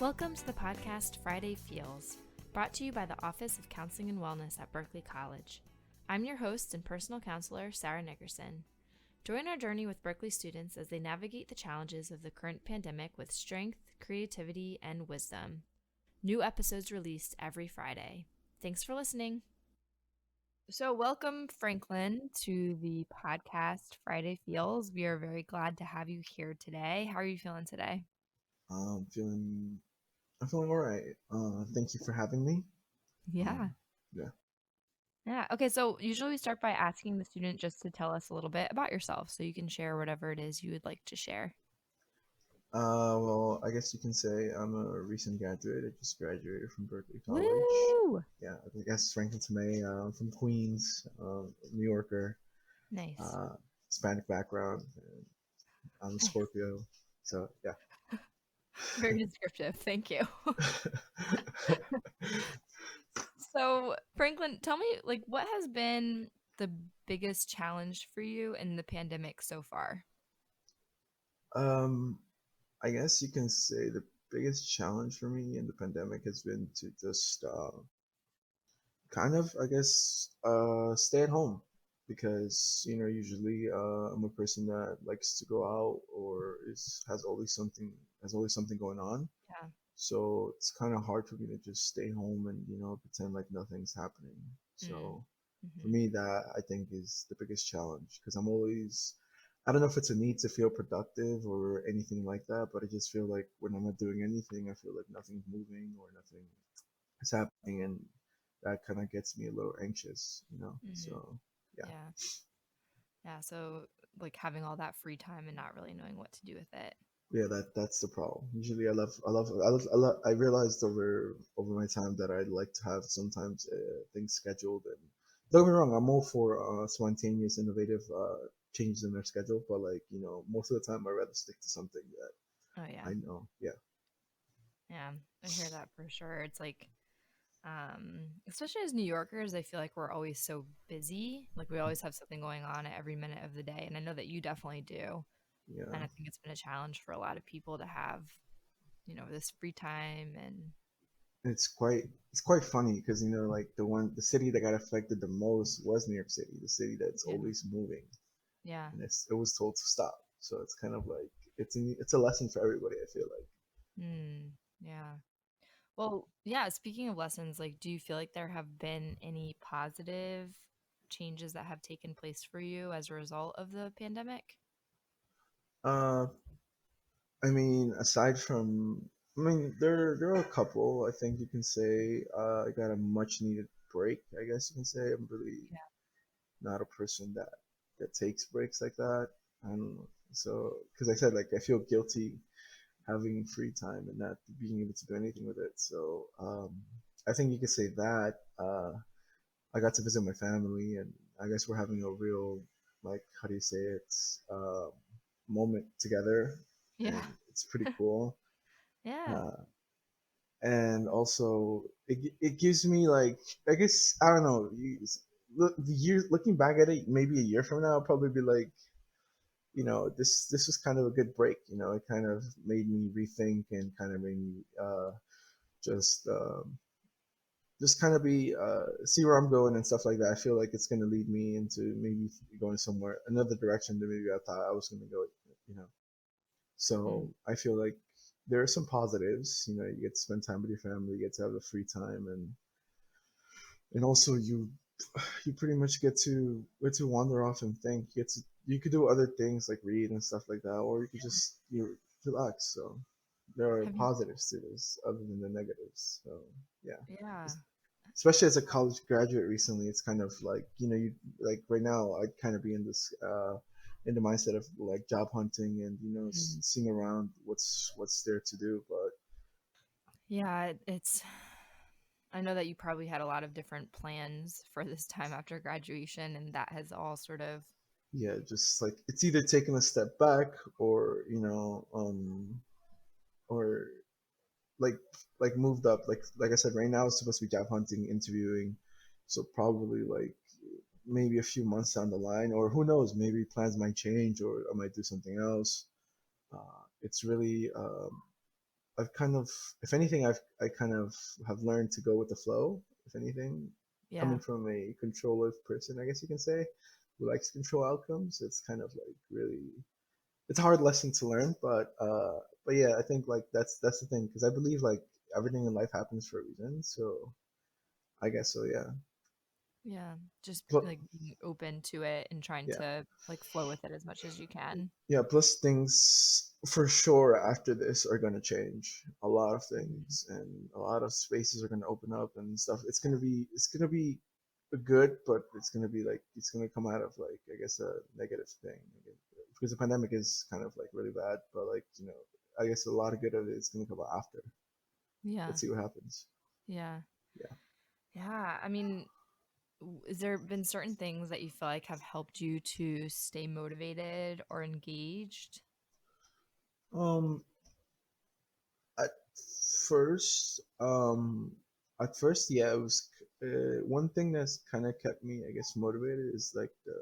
Welcome to the podcast Friday Feels, brought to you by the Office of Counseling and Wellness at Berkeley College. I'm your host and personal counselor, Sarah Nickerson. Join our journey with Berkeley students as they navigate the challenges of the current pandemic with strength, creativity, and wisdom. New episodes released every Friday. Thanks for listening. So welcome, Franklin, to the podcast Friday Feels. We are very glad to have you here today. How are you feeling today? I'm feeling all right. Thank you for having me. Yeah. Yeah. Yeah. Okay. So usually we start by asking the student just to tell us a little bit about yourself so you can share whatever it is you would like to share. Well, I guess you can say I'm a recent graduate. I just graduated from Berkeley College. Woo! Yeah, I guess Franklin Tomei. I'm from Queens, New Yorker, Nice. uh, Hispanic background. And I'm a Nice. Scorpio. So yeah. Very descriptive. Thank you. So, Franklin, tell me, what has been the biggest challenge for you in the pandemic so far? um, I guess you can say the biggest challenge for me in the pandemic has been to just kind of, I guess, stay at home because usually I'm a person that likes to go out or is has always something going on. Yeah. So it's kind of hard for me to just stay home and pretend like nothing's happening. Mm. So for Hmm. me, that I think is the biggest challenge because I'm always, I don't know if it's a need to feel productive or anything like that, but I just feel like when I'm not doing anything, I feel like nothing's moving or nothing is happening, and that kind of gets me a little anxious. Hmm. So yeah, Yeah. Yeah. So, having all that free time and not really knowing what to do with it. yeah, that's the problem. Usually, I realized over my time that I like to have sometimes things scheduled, and don't get me wrong, I'm all for spontaneous, innovative changes in their schedule, but like most of the time, I rather stick to something that Oh, yeah. I know. Yeah, Yeah. I hear that for sure. It's especially as New Yorkers, I feel like we're always so busy. Like we always have something going on at every minute of the day. And I know that you definitely do. And yeah. I think it's been a challenge for a lot of people to have, this free time and It's quite funny because like the city that got affected the most was New York City, the city that's yeah. always moving, Yeah. and it was told to stop. So it's kind of like it's a lesson for everybody. I feel like. Mm, yeah. Well, yeah, speaking of lessons, do you feel like there have been any positive changes that have taken place for you as a result of the pandemic? Uh, I mean, there are a couple. I think you can say I got a much needed break. I guess you can say I'm really Yeah. not a person that takes breaks like that. I don't know. So, because I said like I feel guilty having free time and not being able to do anything with it. So, I think you could say that. I got to visit my family, and I guess we're having a real, like, how do you say it, moment together, Yeah. and it's pretty cool. Yeah. Uh, and also, it gives me like, I guess I don't know. Looking back at it, maybe a year from now, I'll probably be like, this was kind of a good break. It kind of made me rethink and kind of made me just just kind of be see where I'm going and stuff like that. I feel like it's going to lead me into maybe going somewhere another direction than maybe I thought I was going to go. You know, so Mm. I feel like there are some positives. You get to spend time with your family, you get to have the free time, and also you pretty much get to wander off and think. You could do other things like read and stuff like that, or you could just relax. So there are Have you? positives to this other than the negatives. So yeah, Yeah. especially as a college graduate recently, it's kind of like you like right now I'd kind of be in the mindset of like job hunting and Mm. seeing around what's there to do. But Yeah, I know that you probably had a lot of different plans for this time after graduation, and that has all sort of, yeah, just like it's either taking a step back or or like moved up. Like I said, right now it's supposed to be job hunting, interviewing, so probably like maybe a few months down the line, or who knows, maybe plans might change or I might do something else. It's really I've kind of, if anything, I kind of have learned to go with the flow. If anything, Yeah. coming from a controller person, I guess you can say, who likes to control outcomes, it's kind of like really, it's a hard lesson to learn. But yeah, I think like that's the thing, because I believe like everything in life happens for a reason. So I guess so. Yeah. Yeah. Just But like being open to it and trying yeah. to like flow with it as much as you can. Yeah, plus things for sure after this are going to change. A lot of Mhm. things and a lot of spaces are going to open up and stuff. It's going to be good, but it's going to be like it's going to come out of like I guess a negative thing because the pandemic is kind of like really bad, but like I guess a lot of good of it is going to come out after. Yeah. Let's see what happens. Yeah. Yeah. Yeah. I mean, is there been certain things that you feel like have helped you to stay motivated or engaged? Um. At first, at first, yeah, it was one thing that's kind of kept me, I guess, motivated is like the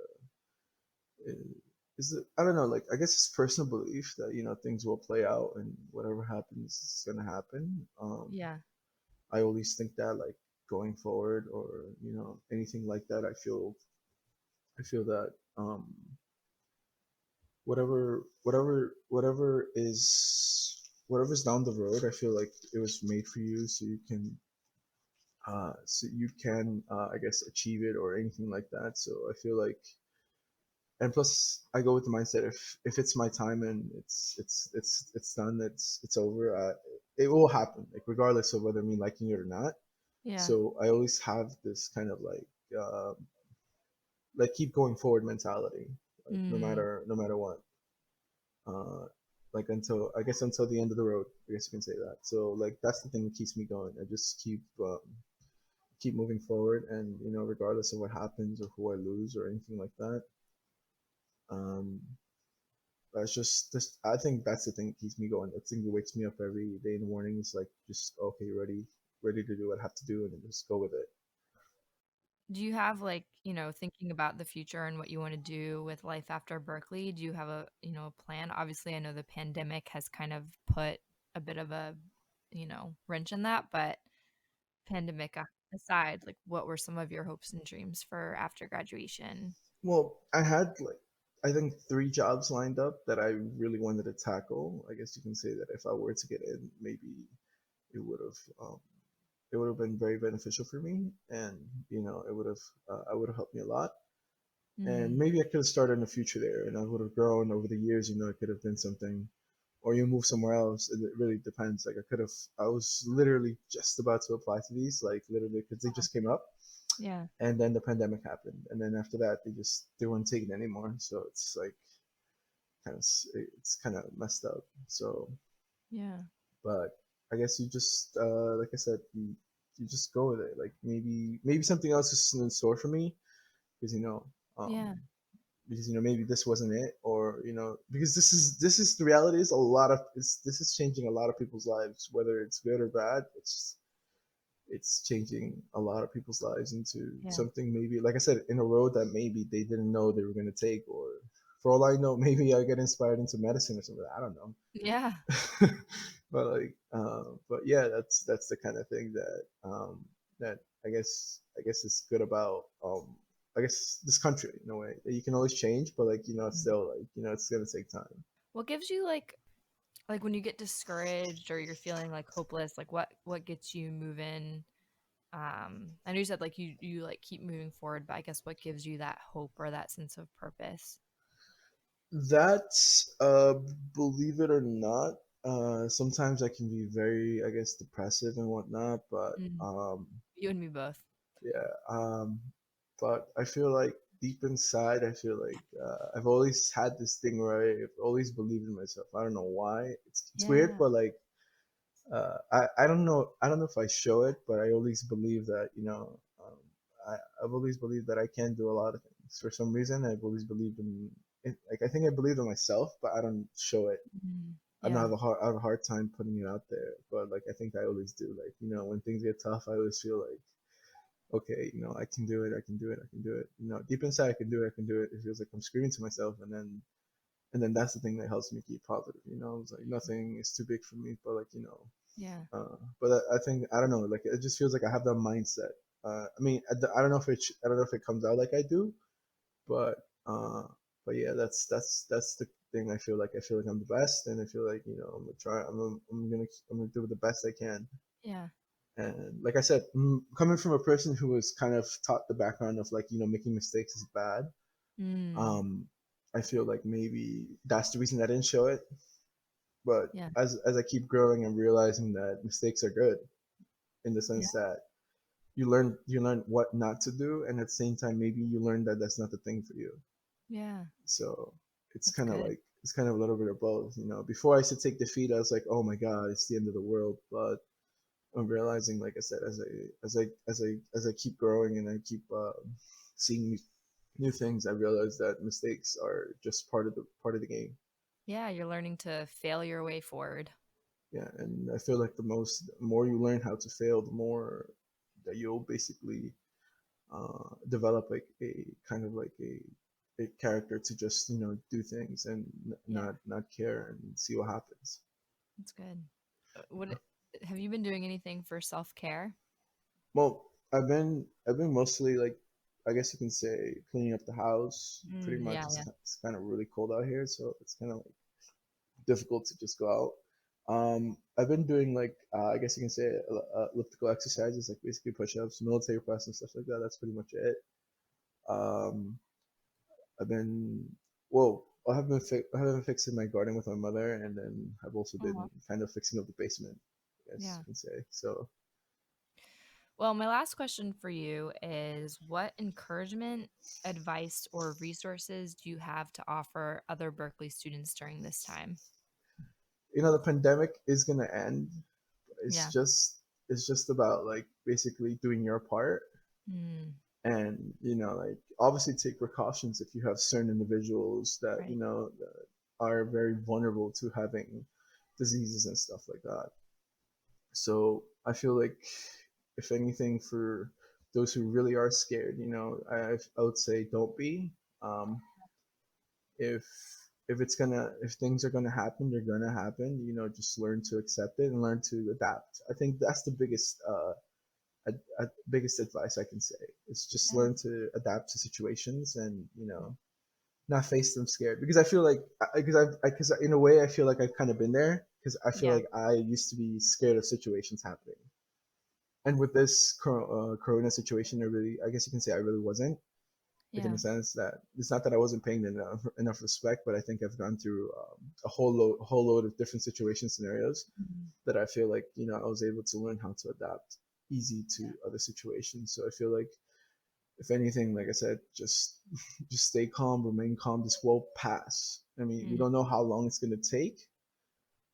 is it, I don't know, like I guess it's personal belief that things will play out and whatever happens is gonna happen. Yeah. I always think that like going forward or anything like that, I feel that whatever's down the road, I feel like it was made for you so you can I guess achieve it or anything like that. So I feel like, and plus I go with the mindset, if it's my time and it's done, it's over. It will happen, like regardless of whether me liking it or not. Yeah. So I always have this kind of uh, like keep going forward mentality, like Mm, no matter what. Uh, like until the end of the road, I guess you can say that. So like that's the thing that keeps me going. I just keep moving forward, and regardless of what happens or who I lose or anything like that. Um, that's just I think that's the thing that keeps me going. The thing that wakes me up every day in the morning is like just okay, ready to do what I have to do, and then just go with it. do you have like, thinking about the future and what you want to do with life after Berkeley, do you have a plan? Obviously, I know the pandemic has kind of put a bit of a, wrench in that, but pandemic aside, like what were some of your hopes and dreams for after graduation? Well, I had like I think three jobs lined up that I really wanted to tackle. I guess you can say that if I were to get in, maybe it would have um, it would have been very beneficial for me, and it would have I would have helped me a lot. And Mm, maybe I could have started in the future there, and I would have grown over the years. It could have been something, or you move somewhere else. It really depends. Like I was literally just about to apply to these, like literally, because they just came up, yeah. and then the pandemic happened, and then after that, they weren't taking anymore. So it's like it's kind of messed up. So, Yeah. but I guess you just, like I said, you just go with it. Like maybe something else is in store for me because um, Yeah. maybe this wasn't it, or because this is the reality is a lot of this is changing a lot of people's lives, whether it's good or bad. It's changing a lot of people's lives into Yeah. something, maybe like I said, in a road that maybe they didn't know they were going to take, or for all I know, maybe I get inspired into medicine or something. I don't know. Yeah. But yeah, that's the kind of thing that I guess is good about I guess this country in a way that you can always change, but like it's Mhm. still like it's gonna take time. What gives you like when you get discouraged or you're feeling like hopeless, like what gets you moving? I know you said like you like keep moving forward, but I guess what gives you that hope or that sense of purpose? That's believe it or not, sometimes I can be very, I guess, depressive and whatnot, but Mm. You and me both. yeah, but I feel like deep inside, I feel like I've always had this thing where I've always believed in myself. I don't know why. It's weird, Yeah. but like I don't know if I show it, but I always believe that I've always believed that I can do a lot of things. For some reason, I've always believed in it. Like I think I believe in myself, but I don't show it. Mm. I don't Yeah. I have a hard time putting it out there, but like I think I always do. Like when things get tough, I always feel like okay, I can do it, I can do it, I can do it. Deep inside, I can do it, I can do it. It feels like I'm screaming to myself, and then And then that's the thing that helps me keep positive. It's like nothing is too big for me, but like Yeah. but I think I don't know, like it just feels like I have that mindset. I mean, I don't know if I don't know if it comes out like I do, but uh, but yeah, that's the thing. I feel like I'm the best, and I feel like I'm gonna try. I'm gonna do the best I can. Yeah. And like I said, coming from a person who was kind of taught the background of like making mistakes is bad. Mm. Um, I feel like maybe that's the reason I didn't show it. But Yeah. as I keep growing and realizing that mistakes are good in the Yeah. sense that you learn what not to do, and at the same time maybe you learn that that's not the thing for you. Yeah. So That's good. it's kind of a little bit of both. Before I used to take defeat, I was like, oh my god, it's the end of the world. But I'm realizing, like I said, as I keep growing and I keep seeing new things, I realize that mistakes are just part of the game. Yeah, you're learning to fail your way forward. Yeah, and I feel like the more you learn how to fail, the more that you'll basically develop like a kind of like a character to just do things and Yeah, not care and see what happens. that's good. What have you been doing anything for self-care? Well, I've been mostly like, I guess you can say, cleaning up the house. Pretty much, Yeah, yeah. it's kind of really cold out here, so it's kind of like difficult to just go out. I've been doing like I guess you can say elliptical exercises, like basically push-ups, military press, and stuff like that. That's pretty much it. Um, I've been well. I have been fixing my garden with my mother, and then I've also Oh, wow. been kind of fixing up the basement, I guess Yeah. you can say. So Well, my last question for you is what encouragement, advice, or resources do you have to offer other Berkeley students during this time? the pandemic is gonna end. Yeah. It's just about like basically doing your part, Mm, and like obviously take precautions if you have certain individuals that right. that are very vulnerable to having diseases and stuff like that. So I feel like, if anything, for those who really are scared, I would say don't be. Um, if if things are gonna happen, they're gonna happen. Just learn to accept it and learn to adapt. I think that's the biggest advice I can say. Is just Yeah. learn to adapt to situations and not face them scared. Because I feel like, because in a way I feel like I've kind of been there, because I feel Yeah. like I used to be scared of situations happening. And with this corona situation, I guess you can say I really wasn't, like in Yeah. the sense that it's not that I wasn't paying enough respect, but I think I've gone through a whole load of different situation scenarios Mhm. that I feel like I was able to learn how to adapt easy to other situations. So I feel like, if anything, like I said, just just stay calm, remain calm. This will pass. I mean, we Mm, don't know how long it's gonna take,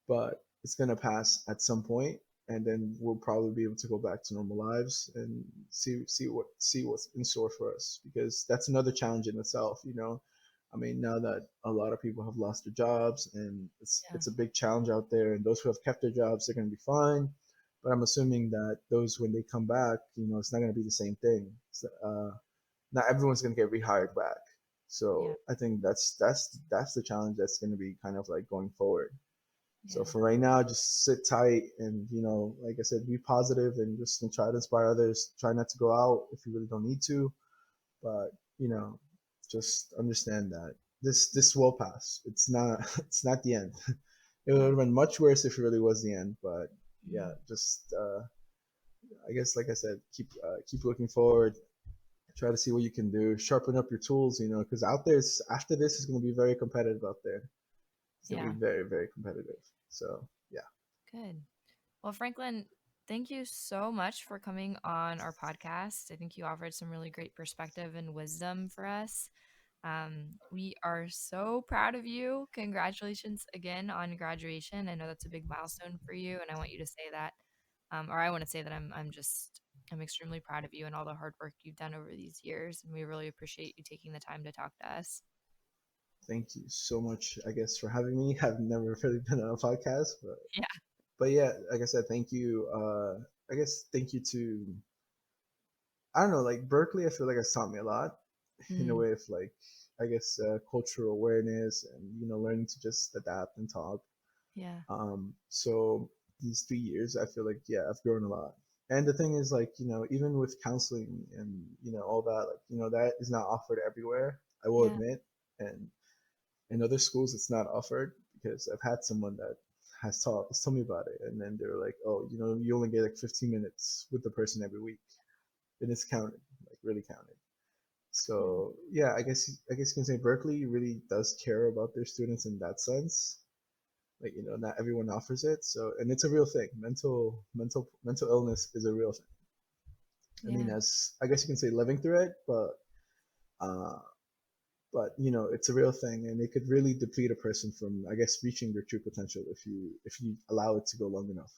but it's gonna pass at some point, and then we'll probably be able to go back to normal lives and see what's in store for us. Because that's another challenge in itself. I mean, now that a lot of people have lost their jobs, and yeah. it's a big challenge out there, and those who have kept their jobs, they're gonna be fine. But I'm assuming that those, when they come back, it's not gonna be the same thing. So, not everyone's gonna get rehired back. Yeah. So I think that's the challenge that's gonna be kind of like going forward. So Yeah. for right now, just sit tight and like I said, be positive and just try to inspire others. Try not to go out if you really don't need to, but you know, just understand that this will pass. It's not it's not the end. It would Yeah. have been much worse if it really was the end, but yeah, Mm. just I guess, like I said, keep looking forward. Try to see what you can do. Sharpen up your tools, because out there, after this is going to be very competitive out there. It's going to Yeah. be very, very competitive. So yeah, Good. Well, Franklin, thank you so much for coming on our podcast. I think you offered some really great perspective and wisdom for us. We are so proud of you. Congratulations again on graduation. I know that's a big milestone for you, and I want you to say that, or I want to say that I'm extremely proud of you and all the hard work you've done over these years, and we really appreciate you taking the time to talk to us. thank you so much, I guess, for having me. I've never really been on a podcast, but Yeah. yeah, like I said, thank you. I guess thank you to, I don't know, like Berkeley. I feel like it's taught me a lot in a Mm, way of like. I guess, cultural awareness and, learning to just adapt and talk. Yeah. So these 3 years, I feel like, yeah, I've grown a lot. And the thing is, like, even with counseling and, all that, like, that is not offered everywhere, I will Yeah. admit. And in other schools, it's not offered because I've had someone that has told me about it. And then they're like, oh, you only get like 15 minutes with the person every week. And it's counted, like really counted. So yeah, I guess you can say Berkeley really does care about their students in that sense. Like, not everyone offers it. So, and it's a real thing. Mental illness is a real thing. I mean, Yeah. as I guess you can say living through it, uh, but it's a real thing, and it could really deplete a person from, I guess, reaching their true potential if you allow it to go long enough.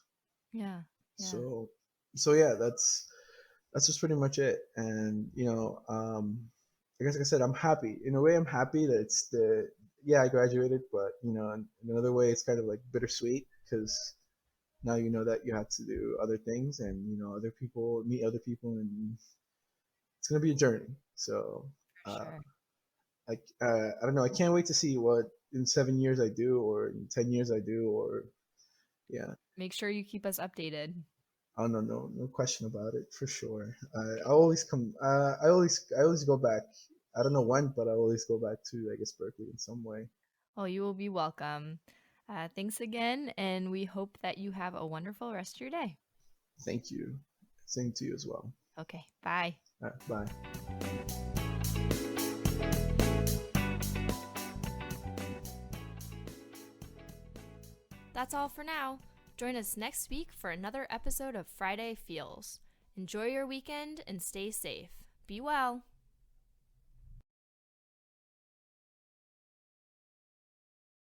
Yeah. Yeah. So, so yeah, that's just pretty much it. And I guess, like I said, I'm happy. In a way, I'm happy that it's the yeah, I graduated, but in another way, it's kind of like bittersweet because now you know that you have to do other things and other people, meet other people, and it's gonna be a journey. So, For uh, sure. I don't know. I can't wait to see what in 7 years I do, or in 10 years I do, or yeah. Make sure you keep us updated. Oh no, no question about it for sure. I always come. I always go back. I don't know when, but I always go back to, I guess, Berkeley in some way. Well, you will be welcome. Thanks again, and we hope that you have a wonderful rest of your day. Thank you. Same to you as well. Okay, bye. All right, bye. That's all for now. Join us next week for another episode of Friday Feels. Enjoy your weekend and stay safe. Be well.